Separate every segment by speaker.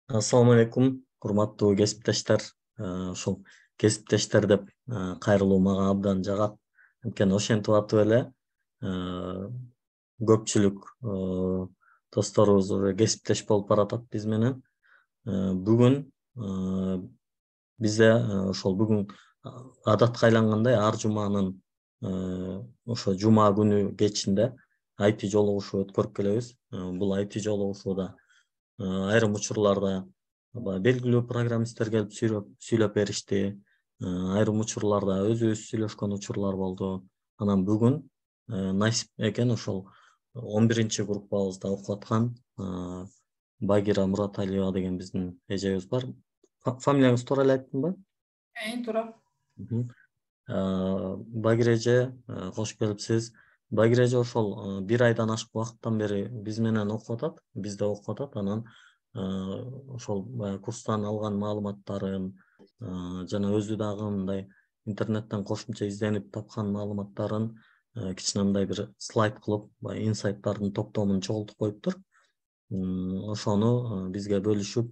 Speaker 1: Assalamu алейкум, урматтуу кесиптештер. Ушул кесиптештер деп кайрылуу мага абдан жагат. Анткени ошентип атып эле көпчүлүк досторубуз уже кесиптеш болуп баратат биз менен. Бүгүн бизде ошол бүгүн адатка айлангандай ар жуманын ошо жума күнү кечинде IT жолугушуу өткөрүп келебиз. Бул IT жолугушууда айрым учурларда белгилүү программисттер келип сүйлөп беришти. Айрым учурларда өзүбүз сүйлөшкөн учурлар болду. Анан бүгүн насип экен ошол 11-чи группабызда окуп аткан Багира Мураталиева деген биздин эжебиз бар. Фамилияңызды туура эле айттым ба?
Speaker 2: Туура.
Speaker 1: Багира эже, кош келипсиз. Багира эже ошол 1 айдан ашык убакыттан бери биз менен окуп атат, бизде окуп атат. Анан ошол курстан алган маалыматтарын жана өзү дагы мындай интернеттен кошумча изденип тапкан маалыматтарын кичинекей бир слайд кылып, инсайттардын топтомун чогултуп коюптур. Ошону бизге бөлүшүп,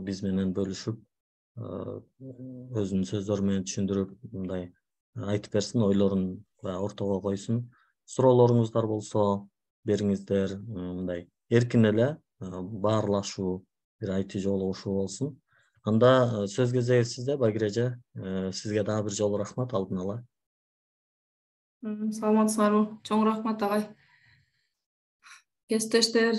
Speaker 1: биз менен бөлүшүп, өзүнүн сөздөрү менен түшүндүрүп, мындай айтып берсин, ойлорун ортого койсун. Суроолоруңуздар болсо бериңиздер, мындай эркин эле баарлашуу, бир IT жолугушуу болсун. Анда сөз кезеги сизде, Багира эже. Сизге дагы бир жолу рахмат алдын ала.
Speaker 2: Саламатсыздарбы? Чоң рахмат агай. Кесиптештер,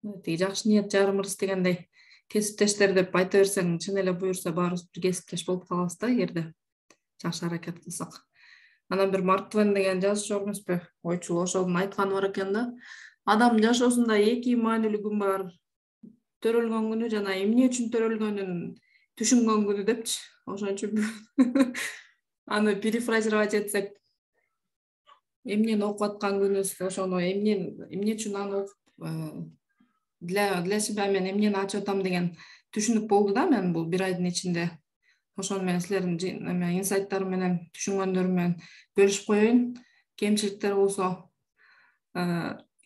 Speaker 2: жакшы ниет жарым ырыс дегендей. Кесиптештер деп айта берсең, чын эле буюрса баарыбыз бир кесиптеш болуп калабыз да, эгерде жакшы аракет кылсак. Анан бир Марк Твен деген жазуучу бар эмеспи? Ойчул, ошонун айтканы бар экен да. Адам жашоосунда 2 маанилүү күн бар. Төрөлгөн күнү жана эмне үчүн төрөлгөнүн түшүнгөн күнү депчи. Ошон үчүн аны перефразировать этсек, эмнени окуп аткан күнүбүз, ошону эмне үчүн аны окуп для себя мен эмнени ачып атам деген түшүнүк болду да мен бул 1 айдын ичинде. Ошону менен силердин инсайттарым менен, түшүнгөндөрүм менен бөлүшүп коеюн. Кемчиликтер болсо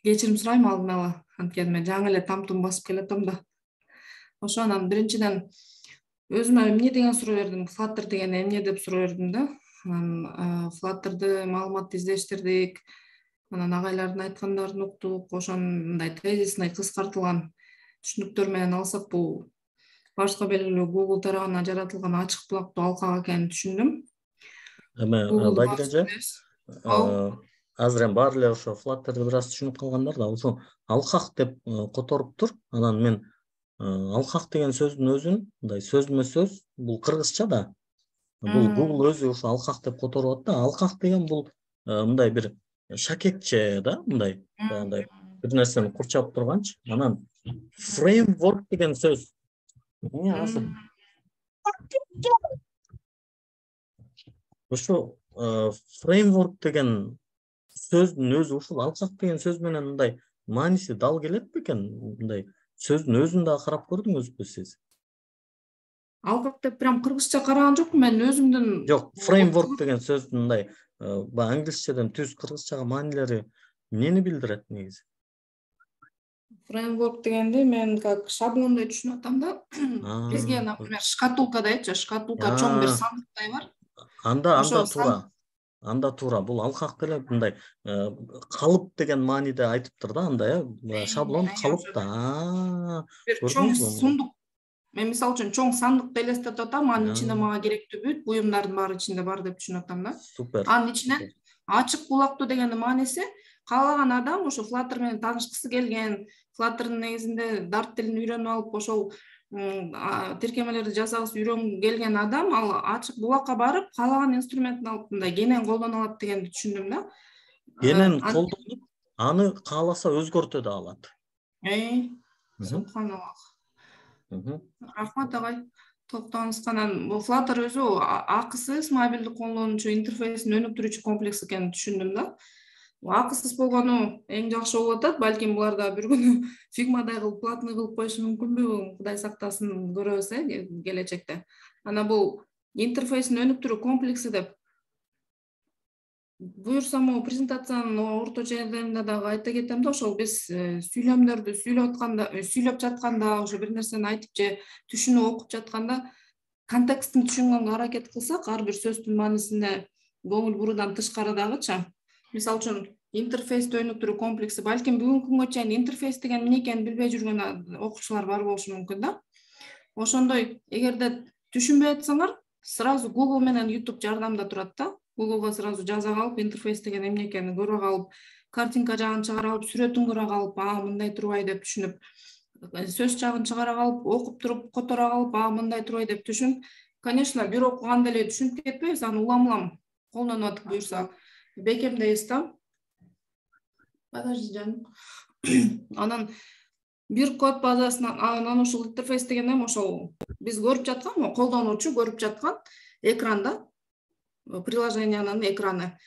Speaker 2: кечирим сурайм алдын ала, анткени мен жаңы эле там-тум басып келатам да. Ошонан биринчиден өзүмө эмне деген суроо бердим, Flutter деген эмне деп суроо бердим да. Анан Flutter'ды маалыматты издештирдик. Анан агайлардын айткандарын уктук, ошонун мындай тезисный кыскартылган түшүнүктөр менен алсак, бул башка белгилүү Google тарабынан жаратылган ачык булактуу алкак экенин түшүндүм.
Speaker 1: Багира эже, азыр эми баары эле ошо Flutter'ды бир аз түшүнүп калгандар да, ошо алкак деп которуптур. Анан мен алкак деген сөздүн өзүн, мындай сөзмө-сөз, бул кыргызча да. Бул Google өзү ошо алкак деп которуп атат да. Алкак деген бул мындай бир шакекче да, мындай баягындай бир нерсени курчап турганчы. Анан framework деген сөз. Ошо framework деген сөздүн өзү ушул алкак деген сөз менен мындай мааниси дал келет бекен? Мындай сөздүн өзүн да карап көрдүңүзбү сиз?
Speaker 2: Алкак деп прям кыргызча караган жокмун, мен өзүмдүн.
Speaker 1: Жок, framework деген сөздүн мындай англисчеден түз кыргызчага маанилери эмнени билдирет негизи?
Speaker 2: Фреймворк дегенди мен как шаблондой түшүнүп атам да. Бизге, например, шкатулка дейчи, шкатулка чоң бир сандыктай бар.
Speaker 1: Анда туура. Бул алкак деле мындай калып деген мааниде айтыптыр да анда, шаблон, калып да.
Speaker 2: Бир чоң сундук. Мен мисалы үчүн чоң сандыкты элестетип атам, анын ичинде мага керектүү бүт буюмдардын баары ичинде бар деп түшүнүп атам да.
Speaker 1: Супер.
Speaker 2: Анын ичинен ачык булактуу дегендин мааниси, каалаган адам ошо Flutter менен таанышкысы келген, Flutter'дын негизинде Dart тилин үйрөнүп алып, ошол тиркемелерди жасагысы үйрөнгү келген адам ал ачык булакка барып, каалаган инструментин алып мындай кенен колдоно алат дегенди түшүндүм да.
Speaker 1: Кенен колдонуп, аны кааласа өзгөртө да алат.
Speaker 2: Субханаллах. Рахмат агай. Токтогонуңузга. Бул Flutter өзү акысыз мобилдик колдонуучу интерфейсин өнүктүрүүчү комплекс экенин түшүндүм да. Акысыз болгону эң жакшы болуп атат. Балким булар да бир күнү Figma'дай кылып платный кылып коюшу мүмкүнбү? Кудай сактасын, көрөбүз келечекте. Анан бул интерфейсин өнүктүрүү комплекси деп буюрса могу презентациянын орто жерлеринде дагы айта кетем да, ошол биз сүйлөмдөрдү сүйлөп жатканда, ошо бир нерсени айтып же түшүнүп окуп жатканда контекстин түшүнгөнгө аракет кылсак, ар бир сөздүн маанисине көңүл буруудан тышкары дагычы. Мисалы үчүн интерфейстүү өнүктүрүү комплекси, балким бүгүнкү күнгө чейин интерфейс деген эмне экенин билбей жүргөн окуучулар бар болушу мүмкүн да. Ошондой, эгерде түшүнбөй атсаңар, сразу Google менен YouTube жардамда турат да. Google'га сразу жаза калып, интерфейс деген эмне экенин көрө калып, картинка жагын чыгара алып, сүрөтүн көрө калып, мындай турбай деп түшүнүп, сөз жагын чыгара калып, окуп туруп которо калып, мындай турбай деп түшүнүп, конечно, бир окуганда эле түшүнүп кетпейбиз, аны улам колдонуп атып буюрса бекемдейбиз да. Подожди, жаным. Анан бир код базасынан, анан ушул интерфейс деген эми ошол биз көрүп жаткан, колдонуучу көрүп жаткан экранда, приложениянын экраны.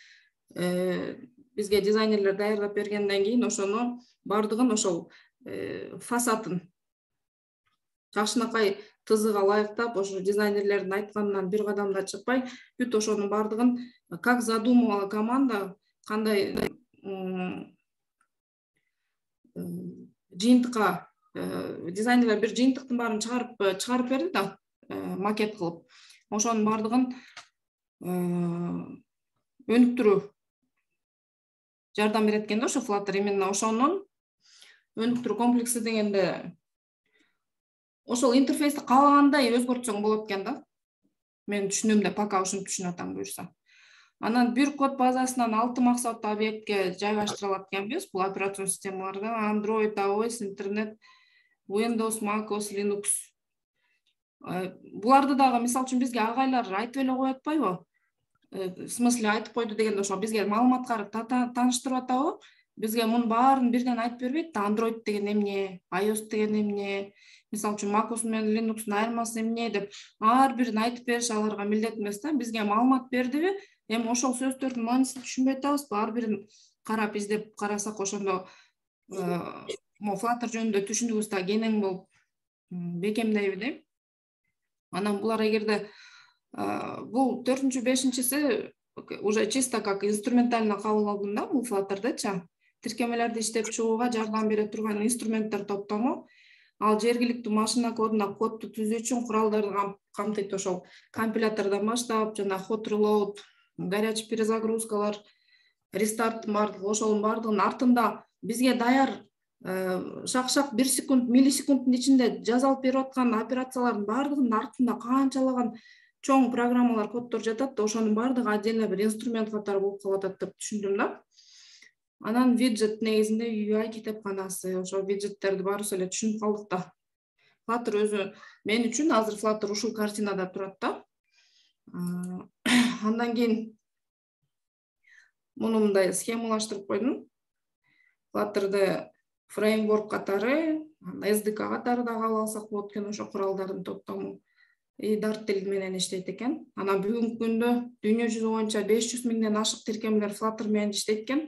Speaker 2: Бизге дизайнерлер даярдап бергенден кийин ошону бардыгын ошол фасадын жакшынакай тызыга ылайыктап, ошо дизайнерлердин айтканынан бир кадам да чыкпай, бүт ошонун бардыгын как задумывала команда, кандай жыйынтыкка дизайнерлер бир жыйынтыктын баарын чыгарып берди да, макет кылып. Ошонун бардыгын өнүктүрүү жардам берет экен да ошо Flutter. Именно ошонун өнүктүрүү комплекси дегенде ошол интерфейсти каалагандай өзгөртсөң болот экен да. Мен түшүнөмдө, пока ушинтип түшүнүп атам буюрса. Анан бир код базасынан 6 максаттуу объектке жайгаштыра алат экенбиз. Бул операцион системаларда Android, iOS, Internet, Windows, MacOS, Linux. Буларды дагы мисалы үчүн бизге агайлар айтып эле коюп атпайбы? В смысле айтып койду дегенде ошо бизге маалыматкары тааныштырып атабы? Бизге мунун баарын бирден айтып бербейт да. Android деген эмне, iOS деген эмне, мисалы үчүн MacOS менен Linux'ун айырмасы эмне деп ар бирин айтып бериш аларга милдет эмес да. Бизге маалымат бердиби? Эми ошол сөздөрдүн маанисин түшүнбөй атабызбы? Ар бирин карап издеп карасак ошондо Flutter жөнүндө түшүнүгүбүз да кенен болуп бекемдейби дейм. Анан булар эгерде бул 4-5-си уже чисто как инструментально кабыл алдым да, бул Flutter'дычы. Тиркемелерди иштеп чыгууга жардам бере турган инструменттер топтому. Ал жергиликтүү машина кодуна кодду түзүү үчүн куралдарды камтыйт. Ошол компилятордон баштап, жана hot reload, горячий перезагрузкалар, рестарттын бардыгы, ошонун бардыгынын артында бизге даяр шак-шак 1 секунд, миллисекундтун ичинде жазалып берип аткан операциялардын бардыгынын артында канчалаган чоң программалар, коддор жатат да, ошонун бардыгы отдельно бир инструмент катары болуп калып атат деп түшүндүм да. Анан виджет негизинде UI китепканасы, ошо виджеттерди баарыбыз эле түшүнүп калдык да. Flutter өзү мен үчүн азыр Flutter ушул картинада турат да. Андан кийин муну мындай схемалаштырып койдум. Flutter'ды фреймворк катары, SDK катары да кабыл алсак болот экен, ошо куралдардын топтому. Dart тили менен иштейт экен. Анан бүгүнкү күндө дүйнө жүзү боюнча 500 миңден ашык тиркемелер Flutter менен иштейт экен.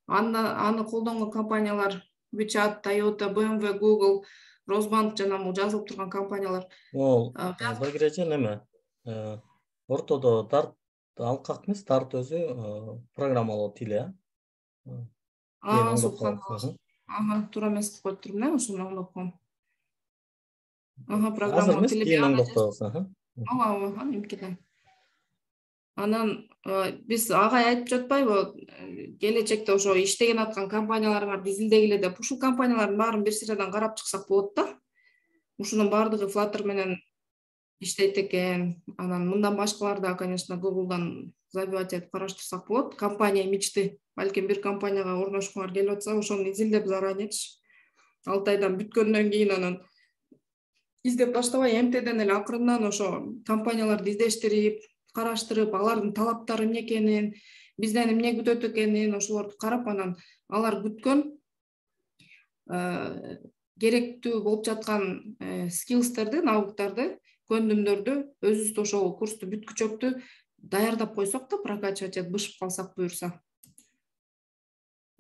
Speaker 2: Аны колдонгон компаниялар WeChat, Toyota, BMW, Google, Rosbank жана бул жазылып турган компаниялар.
Speaker 1: Багирежен эме ортодо Dart алкак эмес, Dart өзү программалоо тили,
Speaker 2: туура эмес кылып коюп турмун, ошону оңдоп коем.
Speaker 1: Программалоо тили. Кийин оңдоп коебуз.
Speaker 2: Имкиден. Анан биз агай айтып жатпайбы, келечекте ошо иштеген аткан компаниялар бар, биз илдегиле деп. Ушул компаниялардын баарын бир сырадан карап чыксак болот да. Ушунун бардыгы Flutter менен иштейт экен. Анан мындан башкалар да, конечно, Google'дан забивать этип караштырсак болот. Компания мечты. Балким бир компанияга орношкуңар келип атса, ошону изилдеп заранечи 6 айдан бүткөндөн кийин анан издеп баштабай, МТден эле акырындан ошо компанияларды издештирип, караштырып, алардын талаптары эмне экенин, бизден эмне күтөт экенин, ошолорду карап, анан алар күткөн керектүү болуп жаткан скиллстерди, навыктарды, көндүмдөрдү өзүбүз ошол курсту бүткүчөктү даярдап койсок да, прокачивать этип бышып калсак буюрса.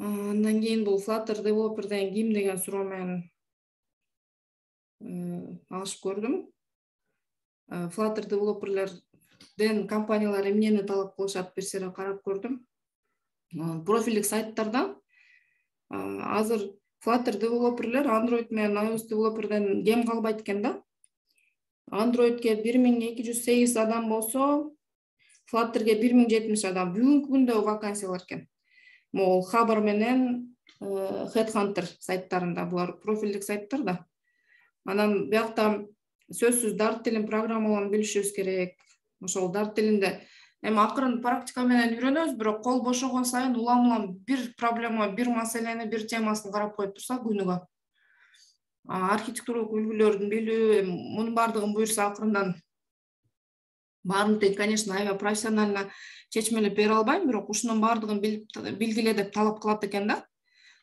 Speaker 2: Андан кийин бул Flutter developer деген ким деген суроо менен алышып көрдүм. Flutter developerlerден компаниялар эмнени талап кылышат, бир сыйра карап көрдүм. профилдик сайттардан азыр Flutter девелоперлер Android менен iOS девелоперден кем калбайт экен да. Androidке 1208 адам болсо, Flutterге 1070 адам. Бүгүнкү күндө вакансиялар экен. Могул Хабар менен Headhunter сайттарында, булар профилдик сайттар да. Анан биякта сөзсүз Dart тилин программалауну билишибиз керек. Ошол Dart тилинде эми акырын практика менен үйрөнөбүз, бирок кол бошогон сайын улам бир проблема, бир маселени, бир темасын карап коюп турса күнүгө. Архитектуралык үлгүлөрдүн билүү, мунун бардыгын буюрса акырындан баарын тең, конечно, аябай профессионально чечмелеп бере албайм, бирок ушунун бардыгын билгиле деп талап кылат экен да.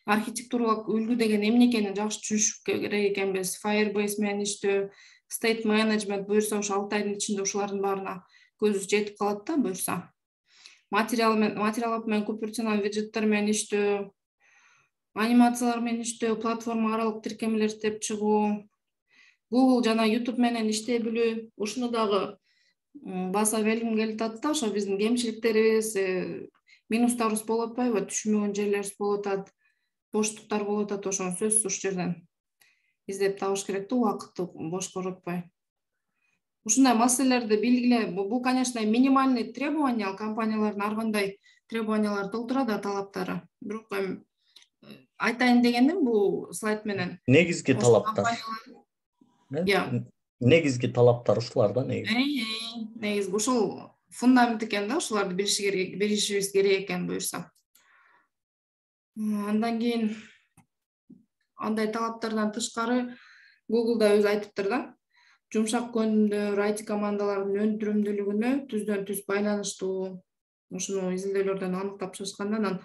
Speaker 2: Архитектуралык үлгү деген эмне экенин жакшы түшүнүш керек экенбиз. Firebase менен иштөө, state management буюрса ошо 6 айдын ичинде ушулардын баарына көзүбүз жетип калат да буюрса. Материал менен купертинал виджеттер менен иштөө, анимациялар менен иштөө, платформа аралык тиркемелер иштеп чыгуу, Google жана YouTube менен иштей билүү, ушуну дагы баса белгим келип атат да. Ошо биздин кемчиликтерибиз, минустарыбыз болуп атпайбы, түшүнбөгөн жерлерибиз болуп атат, боштуктар болуп атат, ошону сөзсүз ушу жерден издеп табыш керек да, убакытты бош коротпой. Ушундай маселелерди билгиле, бул, конечно, минимальный требования, ал компаниялардын ар кандай требованиялар толтурат да, талаптары. Бирок айтайын дегеним бул слайд менен
Speaker 1: негизги талаптар. Негизги талаптар ушулар да, негизи.
Speaker 2: Негизги ушул фундамент экен да, ушуларды билишибиз керек экен буюрса. Андан кийин андай талаптардан тышкары Google'да өзү айтыптыр да. Жумшак көнүмдөр, IT командалардын өндүрүмдүүлүгүнө түздөн түз байланыштуу. Ушуну изилдөөлөрдөн аныктап чыгышканда, анан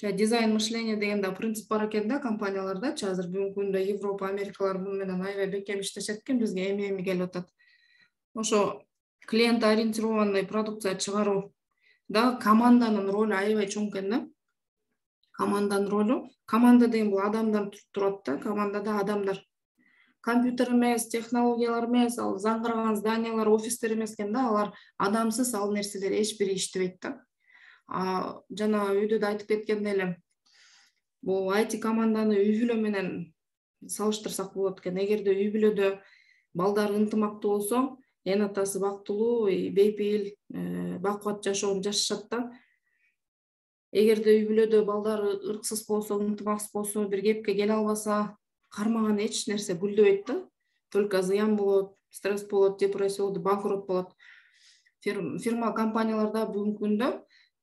Speaker 2: дизайн мышления деген да принцип бар экен да компанияларда. Азыр бүгүнкү күндө Европа, Америкалар муну менен аябай бекем иштешет экен, бизге эми келип атат. Ошо клиент ориентированный продукция чыгаруу да команданын ролу аябай чоң экен да. Команданын ролу. Команда деген бул адамдан турат да, командада адамдар. Компьютер эмес, технологиялар эмес, ал заңгыраган зданиялар, офистер эмес экен да, алар адамсыз ал нерселер эч бири иштебейт да. Жана үйдө да айтып кеткендей эле, бул IT команданы үй бүлө менен салыштырсак болот экен. Эгерде үй бүлөдө балдар ынтымактуу болсо, эн атасы бактылуу, бейпил, бакубат жашоону жашашат да. Эгерде үй бүлөдө балдар ырксыз болсо, ынтымаксыз болсо, бир кепке келе албаса, кармаган эч нерсе гүлдөбөйт да. Только зыян болот, стресс болот, депрессия болот, банкрот болот. Фирма компанияларда бүгүнкү күндө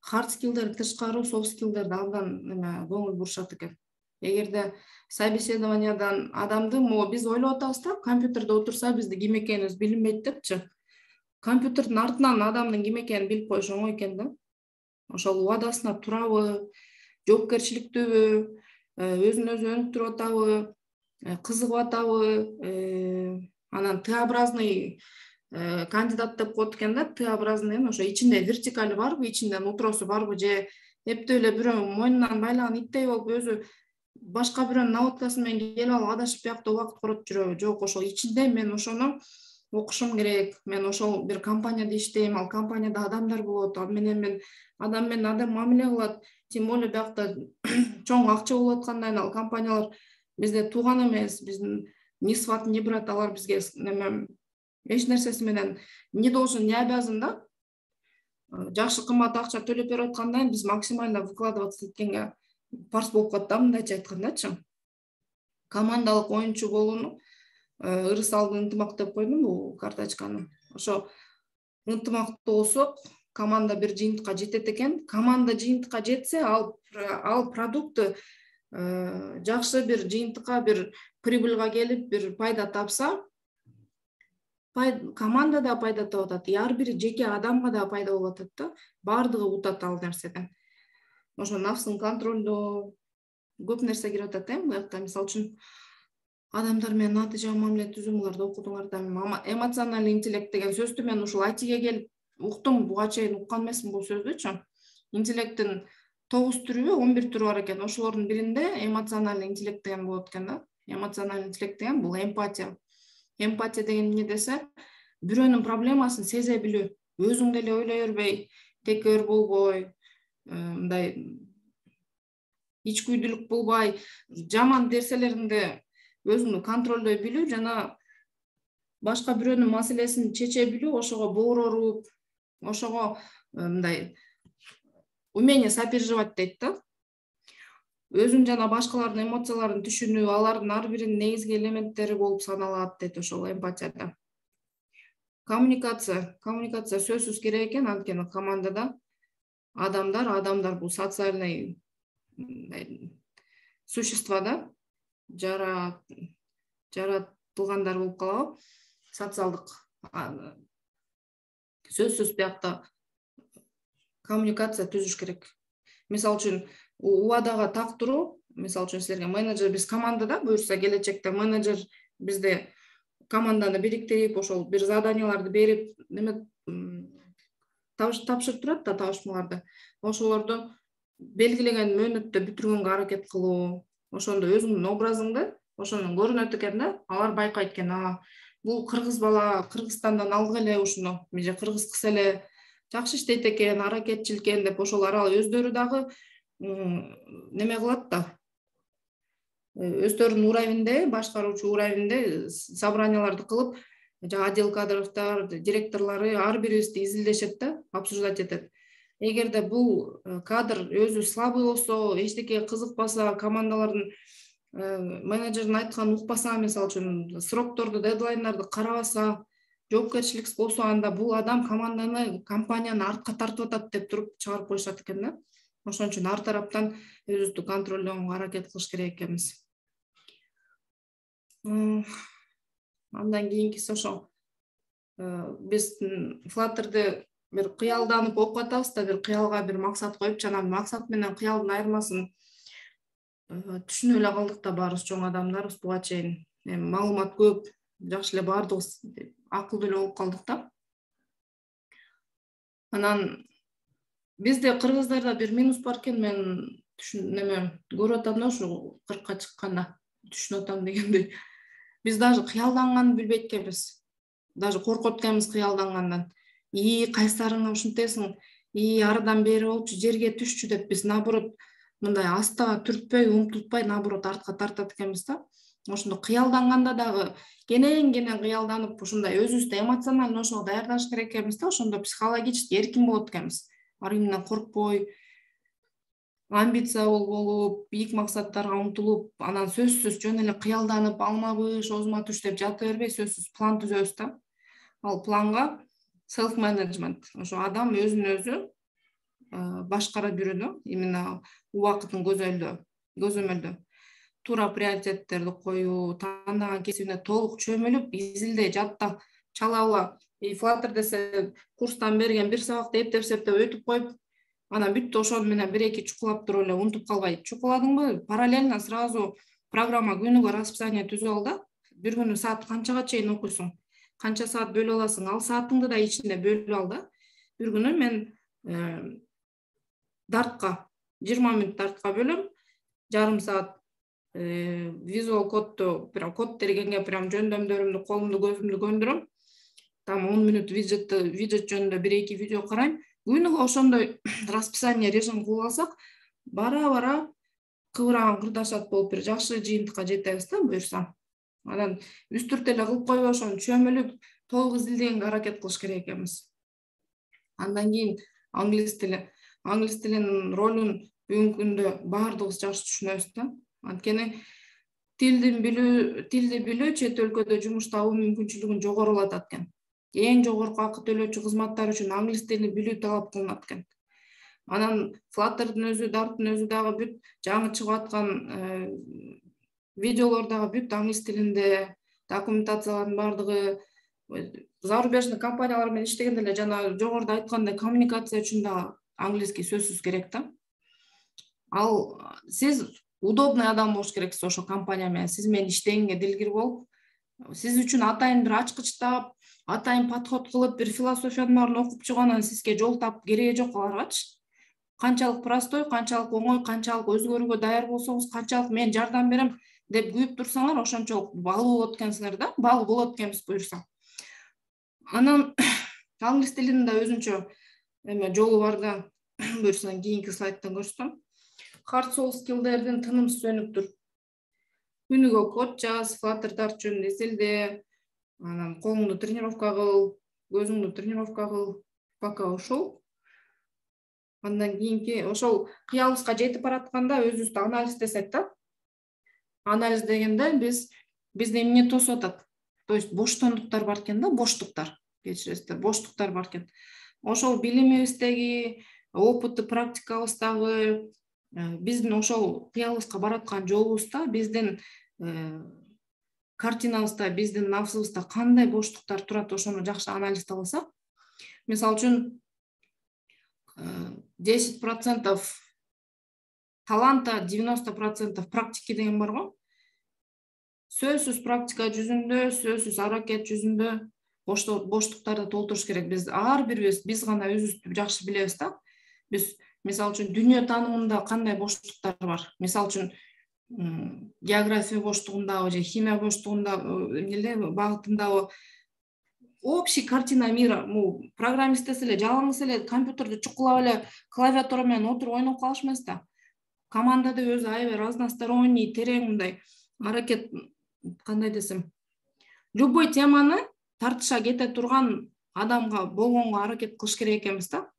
Speaker 2: hard skill'дер тышкары soft skill'дерди абдан көңүл бурушат экен. Эгерде собеседованиядан адамды биз ойлоп атабыз да, компьютерде отурса бизди ким экенибиз билинбейт депчи. Компьютердин артынан адамдын ким экенин билип коюш оңой экен да. Ошол убадасына турабы, жоопкерчиликтүүбү, өзүн өзү өнүктүрүп атабы, кызыгып атабы, анан Т-образный кандидат деп коет экен да. Т-образный ошо ичинде вертикали барбы, ичинде нутросу барбы, же эптеп эле бирөө мойнунан байлаган иттей болуп өзү башка бирөөнүн наводкасы менен келип алып адашып биякта убакыт коротуп жүрөбү. Жок, ошол ичинде мен ошону окушум керек, мен ошол бир компанияда иштейм, ал компанияда адамдар болот, ал менен мен адам мамиле кылат, тем более биякта чоң акча болуп аткандан ал компаниялар бизде тууган эмес, биздин ни сват, ни брат, алар бизге эч нерсеси менен не должен, не обязан да. Жакшы кымбат акча төлөп берип аткандан биз максимально выкладываться эткенге парс болуп калат да, мындайча айткандачы. Командалык оюнчу болууну, ырыс алды ынтымак деп койдум бул карточканы. Ошо ынтымактуу болсок, команда бир жыйынтыкка жетет экен. Команда жыйынтыкка жетсе, ал продукты жакшы бир жыйынтыкка, бир прибыльга келип, бир пайда тапса, команда да пайда таап атат, ар бир жеке адамга да пайда болуп атат да. Бардыгы утат ал нерседен. Ошо нафсын контролдоо көп нерсе кирип атат, буякта мисалы үчүн адамдар менен натыйжа мамиле түзүү, буларды окудуңар да. Эмоциональный интеллект деген сөздү мен ушул айтиге келип уктум, буга чейин уккан эмесмин бул сөздүчү. Интеллекттин 9 түрү, 11 түрү бар экен. Ошолордун биринде эмоциональный интеллект деген болот экен да. Эмоциональный интеллект деген бул эмпатия. Эмпатия деген эмне десе, бирөөнүн проблемасын сезе билүү, өзүң деле ойлой бербей, текөр болбой, мындай ичкүйдүүлүк болбой, жаман нерселеринди өзүңдү контролдой билүү жана башка бирөөнүн маселесин чече билүү, ошого боороруп, ошого мындай умение сопереживать дейт да. Өзүн жана башкалардын эмоцияларын түшүнүү, алардын ар биринин негизги элементтери болуп саналат дейт ошол эмпатияда. Коммуникация сөзсүз керек экен, анткени командада адамдар бул социальный существа да, жаратылгандар болуп калабы, социалдык. Сөзсүз биякта коммуникация түзүш керек. Мисалы үчүн убадага так туруу, мисалы үчүн силерге менеджер, биз командада буюрса келечекте менеджер бизде команданы бириктирип, ошол бир заданияларды берип, неме тапшырып турат да, табышмаларды. Ошолорду белгилеген мөөнөттө бүтүргөнгө аракет кылуу, ошондо өзүңдүн образыңды ошондон көрүнөт экен да, алар байкайт экен, бул кыргыз бала Кыргызстандан алдык эле ушуну, же кыргыз кыз эле жакшы иштейт экен, аракетчил экен деп, ошол арал өздөрү дагы неме кылат да. Өздөрүнүн уровенде, башкаруучу уровенде собранияларды кылып, отдел кадровдор, директорлору ар бирибизди изилдешет да, обсуждать этет. Эгерде бул кадр өзү слабый болсо, эчтеке кызыкпаса, командалардын менеджердин айтканын укпаса, мисалы үчүн срокторду, дедлайндарды карабаса, жоопкерчиликсиз болсо, анда бул адам команданы, компанияны артка тартып атат деп туруп чыгарып коюшат экен да. Ошон үчүн ар тараптан өзүбүздү контролдогонго аракет кылыш керек экенбиз. Андан кийинкиси ошо биз Flutter'ды бир кыялданып окуп атабыз да, бир кыялга бир максат коюп, жана максат менен кыялдын айырмасын түшүнө эле калдык да, баарыбыз чоң адамдарбыз буга чейин. Маалымат көп, жакшы эле баардыгыбыз акылдуу эле болуп калдык да. Анан бизде кыргыздарда бир минус бар экен, мен көрүп атам да, ушу 40-ка чыкканда түшүнүп атам дегендей. Биз даже кыялданганды билбейт экенбиз. Даже коркот экенбиз кыялдангандан. Кайсарыңа ушинтесиң, арыдан бери болчу, жерге түшчү деп биз наоборот мындай астага түртпөй, умтултпай, наоборот артка тартат экенбиз да. Ошондо кыялданганда дагы кенен кыялданып, ушундай өзүбүздү эмоционально ошого даярдаш керек экенбиз да. Ошондо психологически эркин болот экенбиз. Ар кимден коркпой, амбиция болуп, бийик максаттарга умтулуп, анан сөзсүз жөн эле кыялданып, алмабыш, озума түш деп жата бербей, сөзсүз план түзөбүз да. Ал планга self management, ошо адам өзүн өзү башкара берүүдө, именно убакытын көзөмөлдөө, туура приоритеттерди коюу, тандаган кесибине толук чөмүлүп, изилдей, жатта, чалала. Flutter десе курстан берген бир сабакты эптеп өтүп коюп, анан бүттү, ошону менен 1-2 чукулап туруп эле унутуп калбай. Чукуладыңбы, параллельно сразу программа күнүгө расписание түзүп ал да. Бир күнү саат канчага чейин окуйсуң, канча саат бөлө аласың, ал саатыңды да ичинде бөлүп ал да. Бир күнү мен дартка 20 мүнөт дартка бөлөм, жарым саат визуал кодду, прям код тергенге прям жөндөмдөрүмдү, колумду, көзүмдү көндүрөм. Там 10 мүнөт виджет жөнүндө 1-2 видео карайм. Күнүгө ошондой расписание режим кылып алсак, бара кыбыраган кырдашат болуп бир жакшы жыйынтыкка жетебиз да, буюрса. Анан үстүрт эле кылып койбой, ошону чөмүлүп, толук изилдегенге аракет кылыш керек экенбиз. Андан кийин англис тилинин ролун бүгүнкү күндө баардыгыбыз жакшы түшүнөбүз да. Анткени тилди билүү чет өлкөдө жумуш табуу мүмкүнчүлүгүн жогорулатат экен. Эң жогорку акы төлөөчү кызматтар үчүн англис тилин билүү талап кылынат экен. Анан Flutter'дын өзү, Dart'тын өзү дагы бүт жаңы чыгып аткан видеолор дагы бүт англис тилинде, документациялардын баардыгы зарубежный компаниялар менен иштегенде эле жана жогоруда айткандай коммуникация үчүн да английский сөзсүз керек да. Ал сиз удобный адам болуш керексиз ошо компания менен, сиз менен иштегенге дилгир болуп, сиз үчүн атайын бир ачкычтап, атайын подход кылып, бир философиянын баарын окуп чыгып, анан сизге жол тап кереги жок аларгачы. Канчалык простой, канчалык оңой, канчалык өзгөрүүгө даяр болсоңуз, канчалык мен жардам берем деп күйүп турсаңар, ошончолук баалуу болот экенсиңер да, баалуу болот экенбиз буюрса. Анан англис тилинин да өзүнчө жолу бар да, буюрса кийинки слайдтан көрсөтөм. hard soft skill'lerden tınımsız өнүктүр. Күнүгө код жаз, Flutter Dart жөнүндө эселде, анан колуңду тренировка кыл, көзүңдү тренировка кыл, пока ошол. Андан кийинки ошол кыялыбызга жетип баратканда өзүбүздү анализдесек да. Анализ дегенде бизди эмне тосуп атат? То есть боштондуктар бар экен да, боштуктар. Кечиресиздер, боштуктар бар экен. Ошол билимибиздеги, опыты, практикабыздагы, биздин ошол кыялыбызга бараткан жолубузда, биздин картинабызда, биздин нафсыбызда кандай боштуктар турат, ошону жакшы анализдеп алсак, мисалы үчүн 10% таланта, 90% практики деген бар го. Сөзсүз практика жүзүндө, сөзсүз аракет жүзүндө боштуктарды толтуруш керек. Биз ар бирибиз биз гана өзүбүздү жакшы билебиз да. Биз мисалы үчүн дүйнө таанымында кандай боштуктар бар? Мисалы үчүн география боштугундабы же химия боштугундабы, багытындабы общий картина мира. Программист эле жалаңыз эле компьютерди чукулап эле клавиатура менен отуруп ойноп калыш эмес да. Командада өзү аябай разносторонний, терең мындай аракет, кандай десем, любой теманы тартыша кете турган адамга болгонго аракет кылыш керек экенбиз да.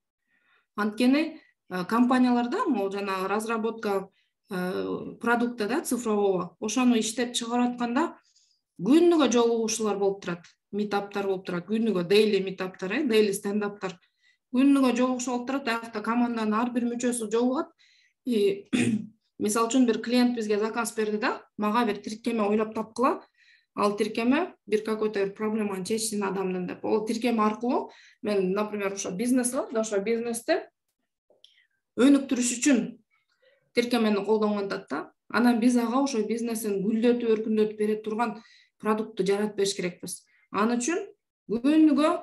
Speaker 2: Анткени компанияларда, могу жана разработка продукта да, цифрового, ошону иштеп чыгарып атканда күнүгө жолугушуулар болуп турат, митаптар болуп турат, күнүгө дейли митаптар, дейли стендаптар, күнүгө жолугушуу болуп турат. Аякта команданын ар бир мүчөсү жолугат. Мисалы үчүн бир клиент бизге заказ берди да, мага бир тиркеме ойлоп тапкыла, ал тиркеме бир какой-то проблеманы чечсин адамдын деп. Ол тиркеме аркылуу мен, например, ошо бизнес бар, ошо бизнесте өнүктүрүш үчүн тиркемени колдонгон да. Анан биз ага ошо бизнесин гүлдөтүп, өркүндөтүп бере турган продуктты жаратып бериш керекпиз. Аны үчүн күнүгө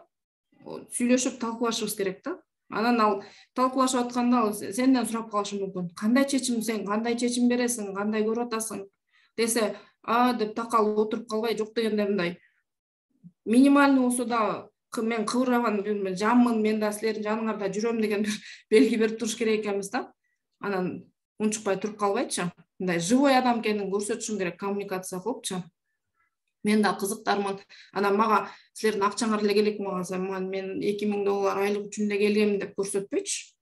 Speaker 2: сүйлөшүп талкуулашыбыз керек да. Анан ал талкуулашып атканда ал сенден сурап калышы мүмкүн. Кандай чечим, сен кандай чечим бересиң, кандай көрүп атасың десе, деп такалып отуруп калбай, жок дегенде мындай минимальный болсо да мен кыбырабан жаммын, мен да силердин жаныңарда жүрөм деген бир белги берип туруш керек экенбиз да. Анан унчукпай туруп калбайчы, мындай живой адам экенин көрсөтүшүң керек, коммуникация кылыпчы. Мен да кызыктармын. Анан мага силердин акчаңар эле келек, мен $2000 айлык үчүн эле келгем деп көрсөтпөйчү.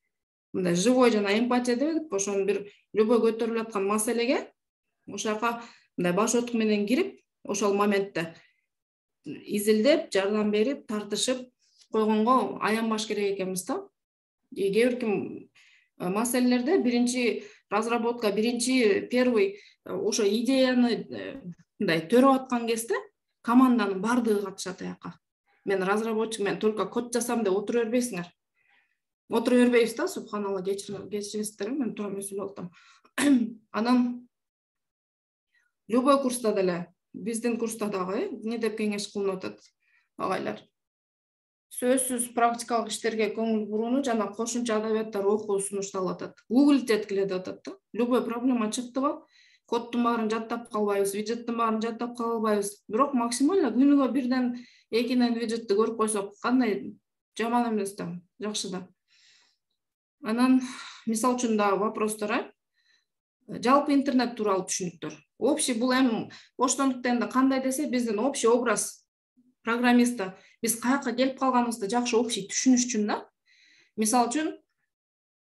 Speaker 2: Мындай живой жана эмпатия деп, ошону бир любой көтөрүлүп аткан маселеге ошол жака мындай баш отук менен кирип, ошол моментте изилдеп, жардам берип, тартышып койгонго аянбаш керек экенбиз да. Кээ бир маселелерде биринчи разработка, первый ошо идеяны мындай төрөп аткан кезде команданын бардыгы катышат аяка. Мен разработчик, мен только код жасам деп отура бербейсиңер. Отура бербейбиз да, субханалла, кечиресиздер, мен туура эмес сүйлөп атам. Анан любой курста деле, биздин курста дагы эмне деп кеңеш кылынып атат агайлар? Сөзсүз практикалык иштерге көңүл бурууну жана кошумча адабияттар окуу сунушталып атат. Google теткиле деп атат да. Любой проблема чыктыбы, коддун баарын жаттап калбайбыз, виджеттин баарын жаттап кала албайбыз. Бирок максимально күнүгө бирден, экиден виджетти көрүп койсок, кандай жаман эмес да, жакшы да. Анан мисалы үчүн да вопростор, жалпы интернет тууралуу түшүнүктөр. Общий бул эми боштондуктан кандай десе, биздин общий образ программиста, биз каяка келип калганыбызды жакшы общий түшүнүш үчүн да. Мисалы үчүн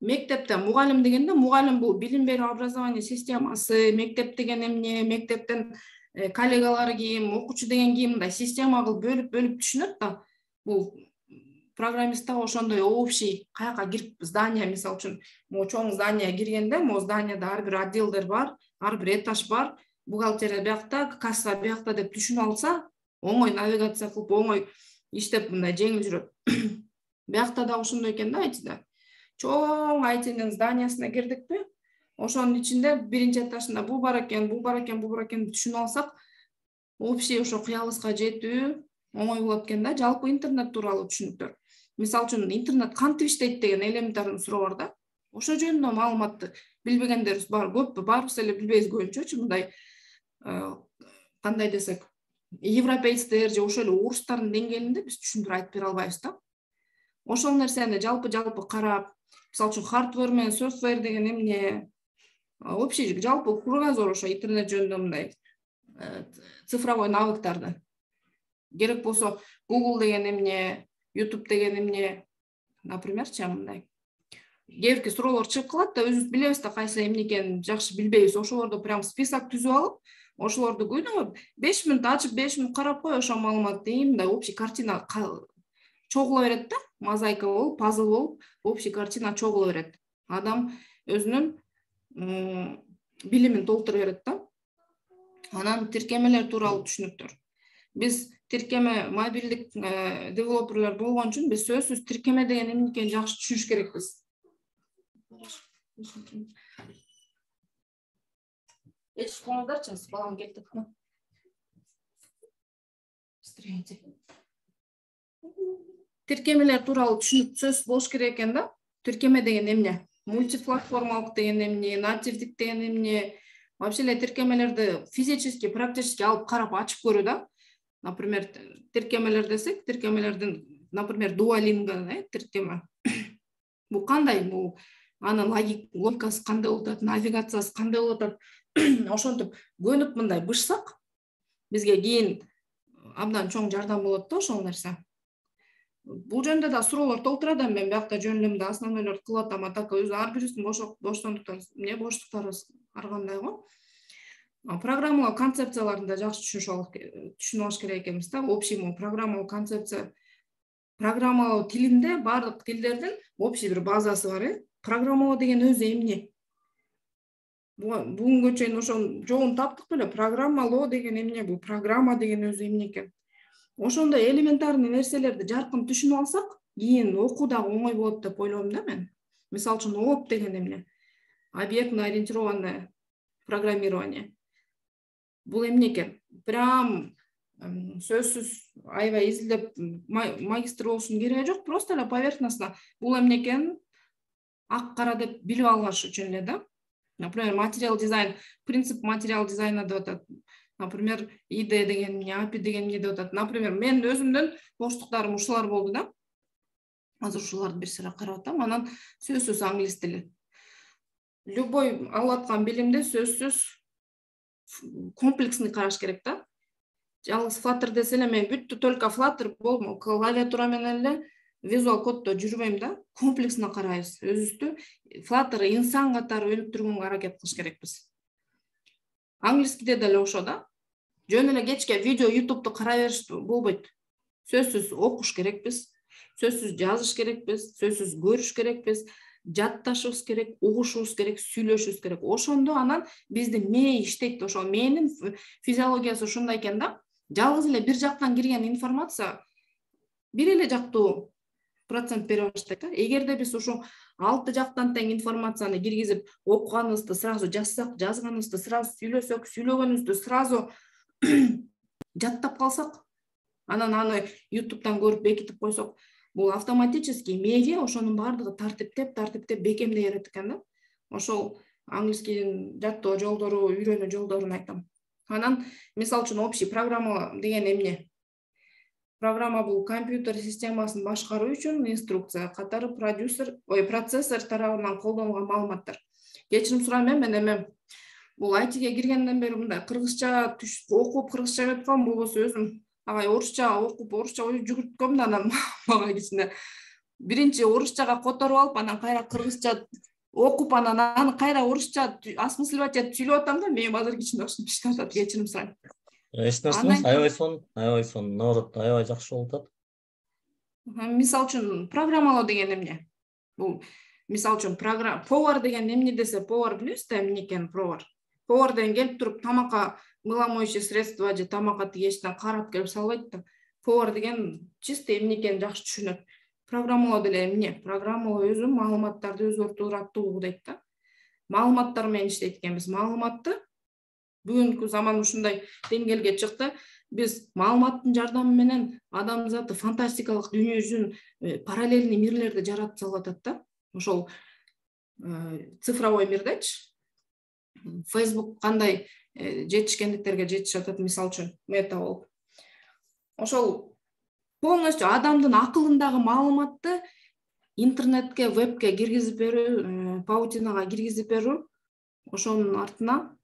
Speaker 2: мектепте мугалим дегенде, мугалим бул билим берүү образование системасы, мектеп деген эмне, мектептен коллегалары ким, окуучу деген ким, мындай система кылып бөлүп түшүнөт да. Бул программистта ошондой общий каяка кирип здание, мисалы үчүн чоң здание киргенде, зданияда ар бир отделдер бар, ар бир этаж бар, бухгалтерия биякта, касса биякта деп түшүнүп алса, оңой навигация кылып, оңой иштеп мындай жеңил жүрөт. Биякта да ошондой экен да, айтыда. Чоң айтынын зданиясына кирдикпи? Ошонун ичинде биринчи этажында бул бар экен түшүнүп алсак, общий ошо кыялыбызга жетүү оңой болот экен да. Жалпы интернет тууралуу түшүнүктөр. Мисалы үчүн интернет кантип иштейт деген элементарный суроо бар да. Ошо жөнүндө маалыматты билбегендерибиз бар, көппү, баарыбыз эле билбейбиз көбүнчөчү, мындай кандай десек, европейцтер же ошол эле орустардын деңгээлинде биз түшүндүрүп айтып бере албайбыз да. Ошол нерсени жалпы карап, мисалы үчүн hardware менен software деген эмне, общий жалпы кругозор ошо интернет жөнүндө мындай цифровой навыктарды. Керек болсо Google деген эмне, YouTube деген эмне, например, мындай. Кээ бирки суроолор чыгып калат да, өзүбүз билебиз да кайсы эмне экенин жакшы билбейбиз. Ошолорду прям список түзүп алып, ошолорду күнүгө 5 мүнөт ачып, 5 мүнөт карап кой, ошол маалыматты мындай общий картина чогула берет да, мозаика болуп, пазл болуп, общий картина чогула берет. Адам өзүнүн билимин толтура берет да. Анан тиркемелер тууралуу түшүнүктөр. Биз тиркеме мобилдик девелоперлер болгон үчүн биз сөзсүз тиркеме деген эмне экенин жакшы түшүнүш керекпиз. Эч коңдарчы, балам келди. Тиркемелер тууралуу түшүнүк сөз болуш керек экен да. Тиркеме деген эмне? Мультиплатформалык деген эмне, нативдик деген эмне? Вообще эле тиркемелерди физически, практически алып карап ачып көрүү да. Например, тиркемелер десек, тиркемелердин, например, Duolingo тиркеме. Бул кандай? Бул анын логикасы кандай болуп атат, навигациясы кандай болуп атат? Ошентип көнүп мындай бышсак, бизге кийин абдан чоң жардам болот да ошол нерсе. Бул жөнүндө да суроолор толтурат, мен биякта жөнүндө основнойлорду кылып атам, так өзү ар бирибиздин боштондуктар, боштуктарыбыз ар кандай го. Программалоо концепцияларын да жакшы түшүнүп алыш керек экенбиз да. Общий программалоо концепция, программалоо тилинде баардык тилдердин общий бир базасы бар. Программалоо деген өзү эмне? Бүгүнгө чейин ошол жолун таптык беле. Программалоо деген эмне? Бул программа деген өзү эмне экен? Ошондой элементарный нерселерди жаркын түшүнүп алсак, кийин окуу дагы оңой болот деп ойлойм да мен. Мисалы үчүн ООП деген эмне? Объектно ориентированное программирование. Бул эмне экен? Прям сөзсүз аябай изилдеп магистр болушунун кереги жок, просто эле поверхностно бул эмне экенин ак кара деп билип алгаш үчүн эле да. Например, материал дизайн, принцип материал дизайна деп атат. Например, IDE деген эмне, API деген эмне деп атат. Например, мен өзүмдүн боштуктарым ушулар болду да. Азыр ушуларды бир сыра карап атам. Анан сөзсүз англис тили. Любой алып аткан билимди сөзсүз комплексный караш керек да. Жалгыз Flutter десе эле мен бүттү только Flutter болмок, клавиатура менен эле визуал коддо жүрбөйм да. Комплексно карайбыз. Өзүбүздү Flutter инсан катары өнүктүргөнгө аракет кылыш керекпиз. Англискиде деле ошо да. Жөн эле кечке видео YouTube'ду карай бериш болбойт. Сөзсүз окуш керекпиз, сөзсүз жазыш керекпиз, сөзсүз көрүш керекпиз, жатташыбыз керек, угушубуз керек, сүйлөшүбүз керек. Ошондо анан биздин мээ иштейт. Ошол мээнин физиологиясы ушундай экен да. Жалгыз эле бир жактан кирген информация бир эле жактуу процент бере баштайт да. Эгерде биз ушу 6 жактан тең информацияны киргизип, окуганыбызды сразу жазсак, жазганыбызды сразу сүйлөсөк, сүйлөгөнүбүздү сразу жаттап калсак, анан аны YouTube'дан көрүп бекитип койсок, бул автоматически мээге ошонун баардыгы тартиптеп бекемдей берет экен да. Ошол англискинин жаттоо жолдору, үйрөнүү жолдорун айтам. Анан мисалы үчүн общий программа деген эмне? Программа бул компьютер системасын башкаруу үчүн инструкция катары процессор тарабынан колдонулган маалыматтар. Кечирим сурайм, мен эми бул айтиге киргенден бери мындай кыргызча окуп кыргызча өткөм, болбосо өзүм агай орусча окуп орусча жүгүрткөм да, анан мага кичине биринчи орусчага которуп алып, анан кайра кыргызча окуп, анан аны кайра орусча осмысливать этип сүйлөп атам да, мен азыр кичине ушинтип атат, кечирим сурайм.
Speaker 1: Эч нерсе, аябай сонун, наоборот, аябай жакшы болуп атат.
Speaker 2: Мисалы үчүн программалоо деген эмне? Бул мисалы үчүн повар деген эмне десе, повар билесиз да эмне экен повар? Повар деген келип туруп тамакка мыломоющее средство же тамакка тигечтен карап келип салбайт да. Повар деген чисто эмне экенин жакшы түшүнөт. Программалоо деле эмне? Программалоо өзү маалыматтарды өзгөртүү дейт да. Маалыматтар менен иштейт экенбиз. Маалыматты бүгүнкү заман ушундай деңгээлге чыкты. Биз маалыматтын жардамы менен адамзаты фантастикалык дүйнө жүзүн параллельный мирлерди жаратып салып атат да. Ошол цифровой мирдечи Facebook кандай жетишкендиктерге жетишип атат, мисалы үчүн мета болуп. Ошол полностью адамдын акылындагы маалыматты интернетке, вебке киргизип берүү, паутинага киргизип берүү ошонун артына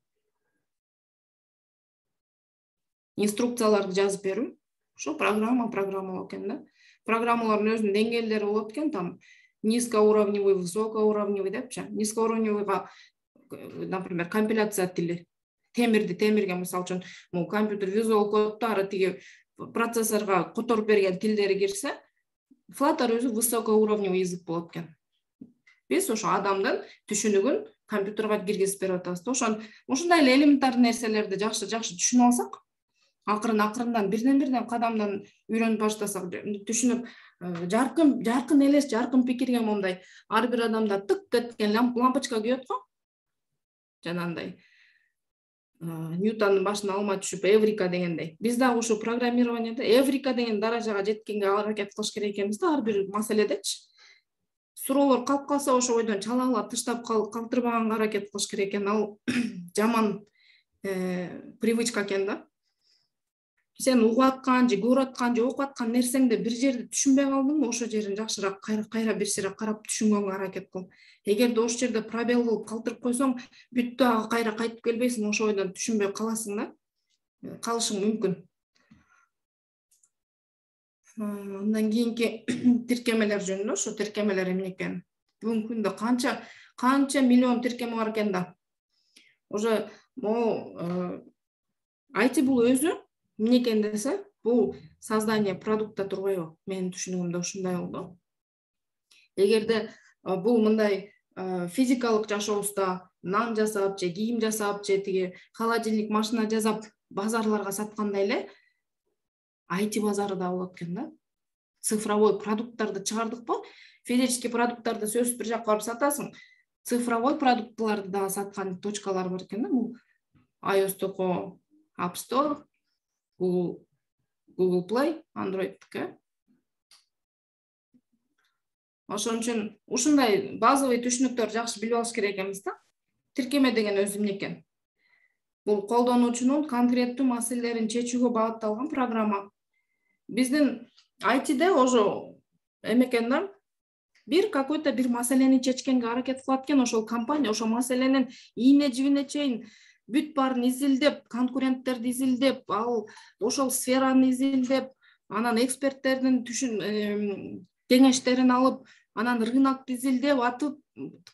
Speaker 2: инструкцияларды жазып берүү. Ошо программалоо экен да. Программалардын өзүнүн деңгээлдери болот экен, там низкоуровневый, высокоуровневый депчи. Низкоуровневыйга, например, компиляция тили. Темирге, мисалы үчүн, компьютер Visual Code'тары тиги процессорго которуп берген тилдери кирсе, Flutter өзү высокоуровневый язык болот экен. Биз ошо адамдын түшүнүгүн компьютерге киргизип берип атабыз. Ошондой эле элементарный нерселерди жакшы түшүнүп алсак, акырындан бирден кадамдан үйрөнүп баштасак, түшүнүп, жаркын элес, жаркын пикирге мондай ар бир адамда тык кеткен лампочка күйөт го. Жанагындай Ньютондун башына алма түшүп, эврика дегендей. Биз дагы ушу программированияда эврика деген даражага жеткенге аракет кылыш керек экенбиз да, ар бир маселедечи. Суроолор калып калса, ошо бойдон чалаалап таштап калтырбаганга аракет кылыш керек экен. Ал жаман привычка экен да. Сен угуп аткан же көрүп аткан же окуп аткан нерсеңди бир жерди түшүнбөй калдыңбы, ошо жерин жакшыраак кайра бир сыйра карап түшүнгөнгө аракет кыл. Эгерде ошол жерде пробел кылып калтырып койсоң, бүттү, ага кайра кайтып келбейсиң, ошо бойдон түшүнбөй каласың да. Калышың мүмкүн. Андан кийинки тиркемелер жөнүндө, ошо тиркемелер эмне экен? Бүгүнкү күндө канча миллион тиркеме бар экен да. Уже IT бул өзү эмне экен десе, бул создание продукта турбайбы? Менин түшүнүгүмдө ушундай болду. Эгерде бул мындай физикалык жашообузда нан жасап же кийим жасап же тиги холодильник, машина жасап базарларга саткандай эле IT базары да болот экен да. Цифровой продукттарды чыгардыкпы? Физический продукттарды сөзсүз бир жакка барып сатасың. Цифровой продуктларды да саткан точкалар бар экен да. Бул iOS-токко App Store, Google Play, Android-тке. Ошон үчүн ушундай базовый түшүнүктөр жакшы билип алыш керек экенбиз да. Тиркеме деген өзү эмне экен? Бул колдонуучунун конкреттүү маселелерин чечүүгө багытталган программа. Биздин IT'де ошо эме экен да, какой-то бир маселени чечкенге аракет кылат экен ошол компания, ошол маселенин ийне жибине чейин бүт баарын изилдеп, конкуренттерди изилдеп, ал ошол сфераны изилдеп, анан эксперттердин кеңештерин алып, анан рынокты изилдеп атып,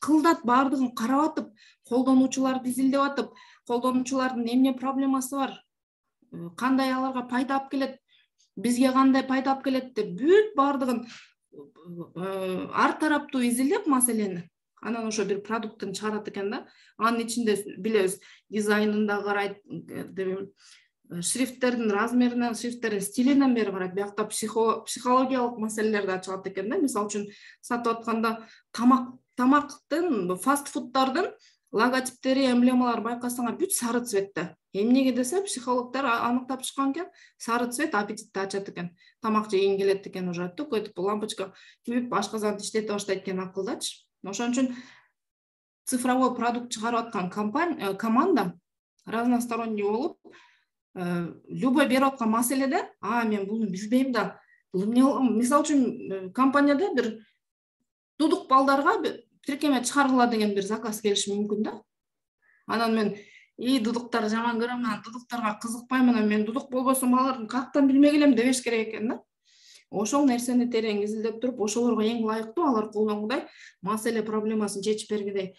Speaker 2: кылдат баардыгын карап атып, колдонуучуларды изилдеп атып, колдонуучулардын эмне проблемасы бар, кандай аларга пайда алып келет, бизге кандай пайда алып келет деп бүт баардыгын ар тараптуу изилдеп маселени, анан ошо бир продуктун чыгарат экен да. Анын ичинде билебиз, дизайнын да карайт, шрифттердин размеринен, шрифттердин стилинен бери карайт, биякта психологиялык маселелер да чыгат экен да. Мисалы үчүн сатып атканда тамактын, фастфуддардын логотиптери, эмблемалары байкасаңар бүт сары цветте. Эмнеге десе, психологдор аныктап чыккан экен, сары цвет аппетитти ачат экен. Тамак жегиң келет экен, уже өтүп лампочка күйүп, ашказанды иштете баштайт экен акылдачы. Ошон үчүн цифровой продукт чыгарып аткан команда разносторонний болуп, любой берип аткан маселеде, мен буну билбейм да, бул эмне, мисалы үчүн компанияда бир дудук балдарга тиркеме чыгаргыла деген бир заказ келиши мүмкүн да. Анан мен дудуктарды жаман көрөм, дудуктарга кызыкпаймын, мен дудук болбосо балдардын каяктан билмек элем дебеш керек экен да. Ошол нерсени терең изилдеп туруп, ошолорго эң ылайыктуу, алар колдонгудай маселе проблемасын чечип бергидей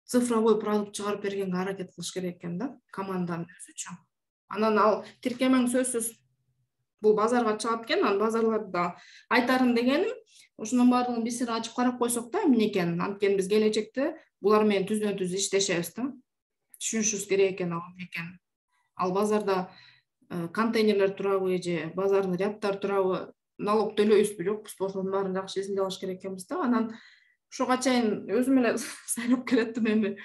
Speaker 2: цифровой продукт чыгарып бергенге аракет кылыш керек экен да, команданын өзүчө. Анан ал тиркемең сөзсүз бул базарга чыгат экен, анан базарларда айтарым дегеним, ошонун баардыгын биз сире ачып карап койсок да эмне экенин, анткени биз келечекте булар менен түздөн-түз иштешебиз да. Түшүнүшүбүз керек экен ал эмне экенин. Ал базарда контейнерлер турабы же базардын ряддары турабы налог төлөйбүзбү, жокпузбу, ошонун баарын жакшы изилдеп алыш керек экенбиз да. Анан ошого чейин өзүм эле сайрап келеттим, эми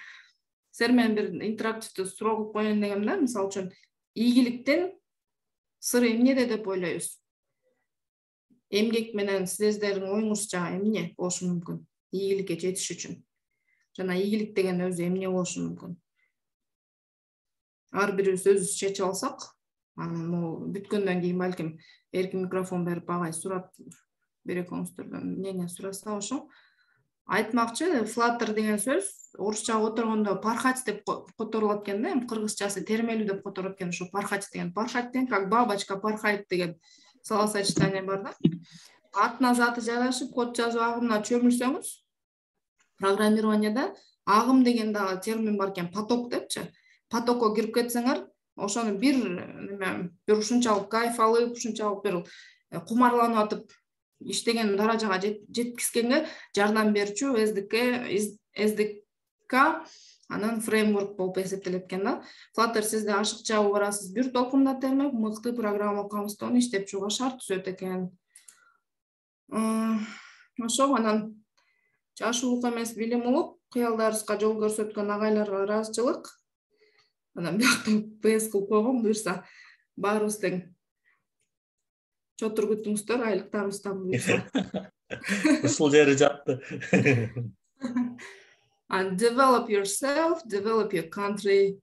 Speaker 2: силер менен бир интерактивдүү суроо кылып коеюн дегем да. Мисалы үчүн, ийгиликтин сыры эмнеде деп ойлойбуз? Эмгек менен сиздердин оюңузча эмне болушу мүмкүн ийгиликке жетиш үчүн? Жана ийгилик деген өзү эмне болушу мүмкүн? Ар бирибиз өзүбүз чечип алсак, анан могу бүткөндөн кийин балким эркин микрофон берип, агай сурап бир экөөңүздөрдөн эмне сураса ошо Айтмакчы, Flutter деген сөз орусча которгондо пархать деп которулат экен да, эми кыргызчасы термелүү деп которот экен. Ушу пархать деген. Пархаттен как бабочка порхает деген словосочетание бар да. Атына заты жарашып, код жазуу агымына чөмүлсөңүз, программированияда агым деген дагы термин бар экен, поток депчи. Потокко кирип кетсеңер, ошону бир ушунчалык кайф алып, ушунчалык бир кумарланып атып иштеген даражага жеткизгенге жардам берүүчү SDK анан фреймворк болуп эсептелет экен да. Flutter сизди ашыкча убарасыз бир толкунда термеп, мыкты программа камсыздоону иштеп чыгууга шарт түзөт экен. Ошо анан жашуулук эмес билим угуп, кыялдарыбызга жол көрсөткөн агайларга ыраазычылык. Анан биякта PS кылып койгом, буюрса баарыбыз тең чотур күтүңүздөр, айлыктарыбыздан буюрса.
Speaker 1: Ушул жери жатты.
Speaker 2: And develop yourself, develop your country.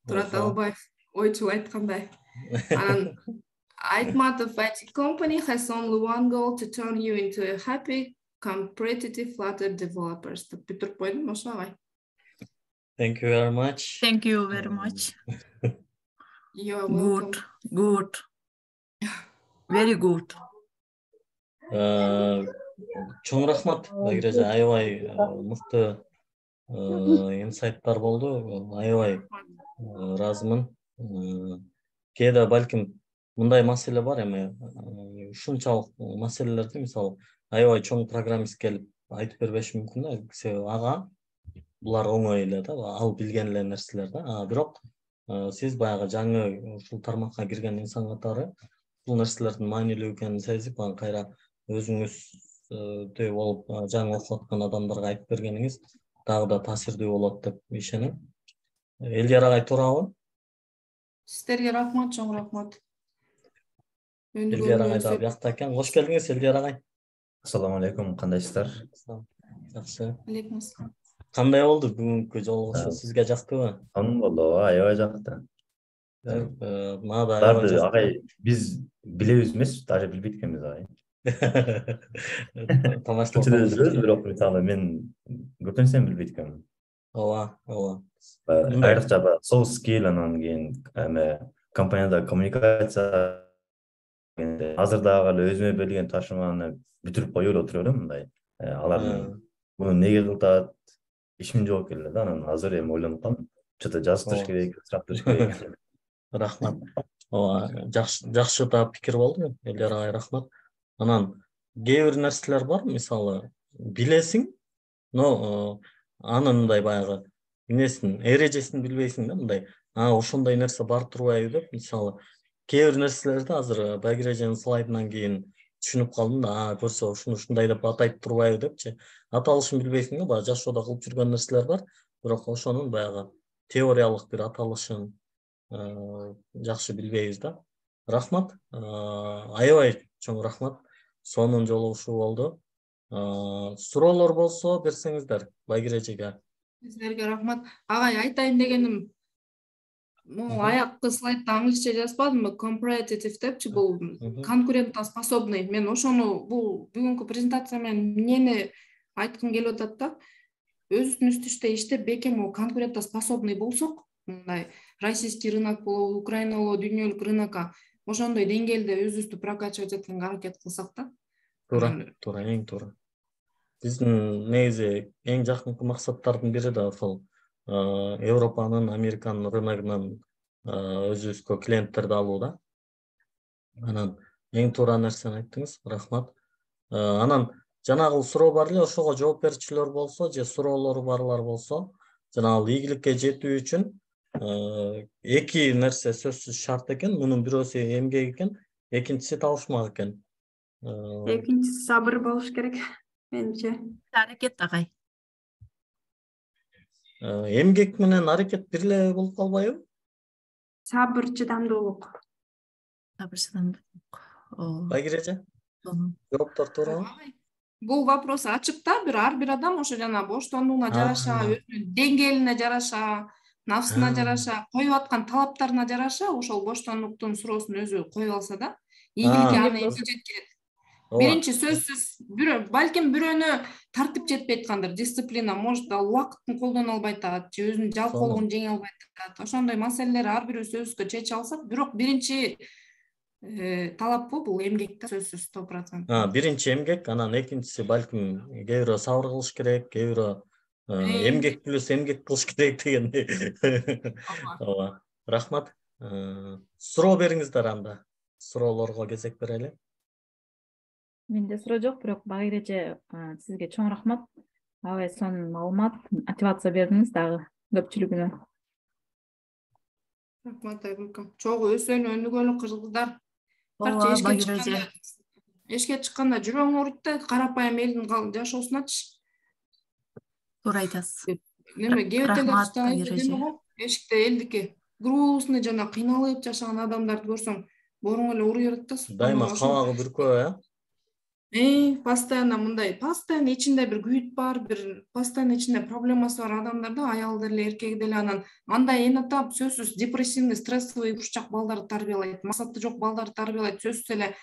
Speaker 2: Турат Албаев ойчу айткандай. And Айтматов IT company has only one goal to turn you into a happy, competitive Flutter developers. Бүтүрүп койдум, ошо агай.
Speaker 1: Thank you very much.
Speaker 3: Thank you very much.
Speaker 2: You're welcome.
Speaker 3: Good. Very good.
Speaker 1: Чоң рахмат, Багиража, аябай мыкты инсайттар болду. Аябай ыраазымын. Кээде балким мындай маселе бар эми, ушунчалык маселелерди мисалы аябай чоң программист келип айтып бербеши мүмкүн да, себеби ага булар оңой эле да, ал билген эле нерселер да. Бирок сиз баягы жаңы ушул тармакка кирген инсан катары бул нерселердин маанилүү экенин сезип, кайра өзүңүздөй болуп жаңы окуп аткан адамдарга айтып бергениңиз дагы да таасирдүү болот деп ишенем. Элдияр агай туурабы?
Speaker 2: Сиздерге рахмат, чоң рахмат.
Speaker 1: Элдияр агай да биякта экен. Кош келдиңиз, Элдияр агай.
Speaker 4: Ассаламу алейкум, кандайсыздар?
Speaker 2: Жакшы. Алейкум ассалам.
Speaker 1: Кандай болду бүгүнкү жолугушуу? Сизге жактыбы?
Speaker 4: Болду, аябай жакты.
Speaker 1: Мага да
Speaker 4: аябай жакты. Агай, биз билебиз эмес, даже билбейт экенбиз агай. Тамашталып бирок мисалы мен көп нерсени билбейт экенмин.
Speaker 1: Ооба.
Speaker 4: Айрыкча soft skill, анан кийин компанияда коммуникация, азыр дагы өзүмө берилген ташыманы бүтүрүп коюп отуруп элем мындай. Алардын муну эмнеге кылтат, ишим жок эле да, анан азыр эми ойлонуп калдым. Что-то жазыштырыш керек, сұрақтырыш керек.
Speaker 1: Рахмат. Жакшы да пикир болду, Элдияр агай, рахмат. Анан кээ бир нерселер бар, мисалы билесиң, но анын мындай баягы эмнесин, эрежесин билбейсиң да, мындай. Ошондой нерсе бар турбайбы деп, мисалы кээ бир нерселерди азыр Багиражанын слайдынан кийин түшүнүп калдым да, көрсө ушундай деп атайт турбайбы депчи. Аталышын билбейсиң да, баягы жашоодо кылып жүргөн нерселер бар, бирок ошонун баягы теориялык бир аталышын жакшы билбейбиз да. Рахмат. Аябай чоң рахмат. Сонун жолугушуу болду. Суроолор болсо берсеңиздер Багиражага.
Speaker 2: Сиздерге рахмат. Агай, айтайын дегеним, могу аяккы слайдда англисче жазбадымбы, competitive депчи, бул конкурентоспособный. Мен ошону бул бүгүнкү презентация менен эмнени айткым келип атат да, өзүбүздүн үстүштө иштеп бекем конкурентоспособный болсок, мындай российский рынок болобу, Украина болобу, дүйнөлүк рынокко ошондой деңгээлде өзүбүздү прокачивать эткенге аракет кылсак да.
Speaker 1: Туура, эң туура. Биздин негизи эң жакынкы максаттардын бири да ошол Европанын, Американын рыногунан өзүбүзгө клиенттерди алуу да. Анан эң туура нерсени айттыңыз, рахмат. Анан жанагы суроо бар эле, ошого жооп берүүчүлөр болсо же суроолору барлар болсо, жанагы ийгиликке жетүү үчүн эки нерсе сөзсүз шарт экен. Мунун бирөөсү эмгек экен, экинчиси табышмак экен.
Speaker 5: Экинчиси сабыр болуш керек, менимче.
Speaker 3: Аракет агай.
Speaker 1: Эмгек менен аракет бир эле болуп калбайбы?
Speaker 5: Сабыр, чыдамдуулук.
Speaker 1: Багиража? Жооптор туурабы?
Speaker 2: Бул вопрос ачык да, ар бир адам ошо жана боштонугуна жараша, өзүнүн деңгээлине жараша, нафсына жараша, коюп аткан талаптарына жараша ошол боштондуктун суроосун өзү коюп алса да, ийгиликке аны эмне жеткирет? Биринчи сөзсүз балким бирөөнө тартип жетпей аткандыр, дисциплина, может ал убакытын колдоно албай атат же өзүнүн жалкоолугун жеңе албай атат. Ошондой маселелер ар бирөө сөзсүзгө чече алсак, бирок биринчи талаппы бул эмгек да, сөзсүз 100%.
Speaker 1: Биринчи эмгек, анан экинчиси балким кээ бирөө сабыр кылыш керек, кээ бирөө эмгек плюс эмгек кылыш керек дегендей. Ооба. Рахмат. Суроо бериңиздер анда. Суроолорго кезек берели.
Speaker 6: Менде суроо жок, бирок Багир эже сизге чоң рахмат. Аябай сонун маалымат, мотивация бердиңиз дагы көпчүлүгүнө.
Speaker 2: Рахмат Айгүлкүм. Чогуу өсөнү өнүгөлү кыргыздар.
Speaker 3: Ооба, Багир эже.
Speaker 2: Эшикке чыкканда жүрөгүң ооруйт да, карапайым элдин жашоосуначы.
Speaker 3: Туура айтасыз.
Speaker 2: Неме
Speaker 3: Рахмат, Багир
Speaker 2: гебетелер
Speaker 3: эже.
Speaker 2: эшикте элдики грустный жана кыйналып жашаган адамдарды көрсөң, боруң эле уруй берет да.
Speaker 1: Дайыма кабагы бүркөө,
Speaker 2: Постоянно мындай, постоянно ичинде бир күйүт бар, бир постоянно ичинде проблемасы бар адамдарда, аялы деле, эркеги деле, анан андай энатап сөзсүз депрессивный, стрессовый урчак балдарды тарбиялайт, максаты жок балдарды тарбиялайт, сөзсүз эле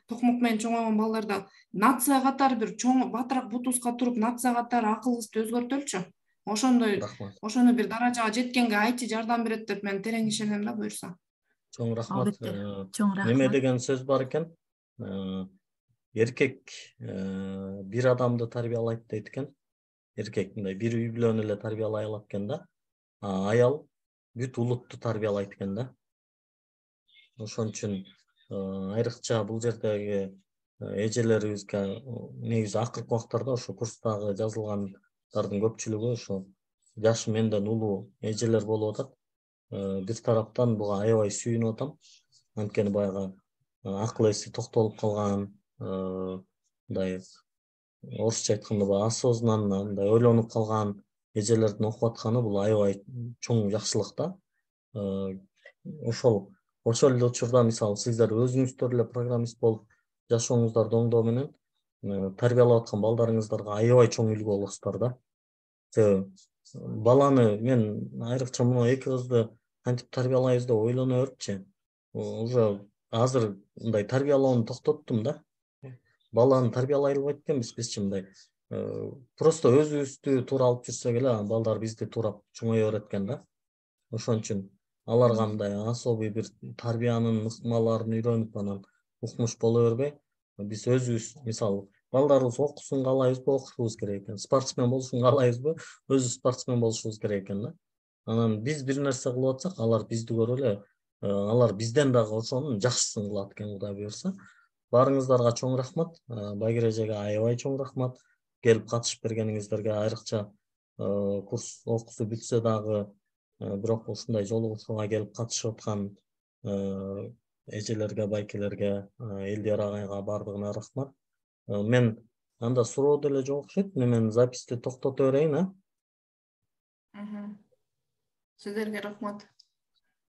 Speaker 2: токмок менен чоңойгон балдарда нация катары бир чоң батыраак бутуска туруп, нация катары акылыбызды өзгөртөлүчү. Ошондой, ошону бир даражага жеткенге айчи жардам берет деп мен терең ишенем да, буюрса.
Speaker 1: Чоң рахмат.
Speaker 3: Чоң рахмат.
Speaker 1: Неме деген сөз бар экен? Эркек бир адамды тарбиялайт дейт экен. Эркек мындай бир үй бүлөнү эле тарбиялай алат экен да. Аял бүт улутту тарбиялайт экен да. Ошон үчүн айрыкча бул жердеги эжелерибизге негизи акыркы убактарда ошо курстагы жазылгандардын көпчүлүгү ошо жашы менден улуу эжелер болуп атат. Бир тараптан буга аябай сүйүнүп атам. Анткени баягы акыл эси токтолуп калган, мындай орусча айтканда баягы осознанно мындай ойлонуп калган эжелердин окуп атканы бул аябай чоң жакшылык да. Ошол эле учурда мисалы сиздер өзүңүздөр эле программист болуп жашооңуздарды оңдоо менен тарбиялап аткан балдарыңыздарга аябай чоң үлгү болосуздар да. Баланы мен айрыкча мына эки кызды кантип тарбиялайбыз деп ойлоно берипчи. Уже азыр мындай тарбиялоону токтоттум да. Баланы тарбиялай албайт экенбиз бизчи мындай. Просто өзүбүздү туура алып жүрсөк эле балдар бизди туурап чоңое берет экен да. Ошон үчүн аларга мындай особый бир тарбиянын ыкмаларын үйрөнүп анан укмуш боло бербей, биз өзүбүз мисалы балдарыбыз окусун каалайбызбы, окушубуз керек экен. Спортсмен болушун каалайбызбы, өзү спортсмен болушубуз керек экен да. Анан биз бир нерсе кылып атсак, алар бизди көрүп эле, алар бизден дагы ошонун жакшысын кылат экен Кудай буюрса. Барыңыздарга чоң рахмат. Багир эжеге аябай чоң рахмат. Келип катышып бергениңиздерге айрыкча курс окуусу бүтсө дагы бирок ушундай жолугушууга келип катышып аткан эжелерге, байкелерге, Элдияр агайга баардыгына рахмат. Мен анда суроо деле жок окшойт. Мен записти токтото берейин,
Speaker 2: Сиздерге рахмат.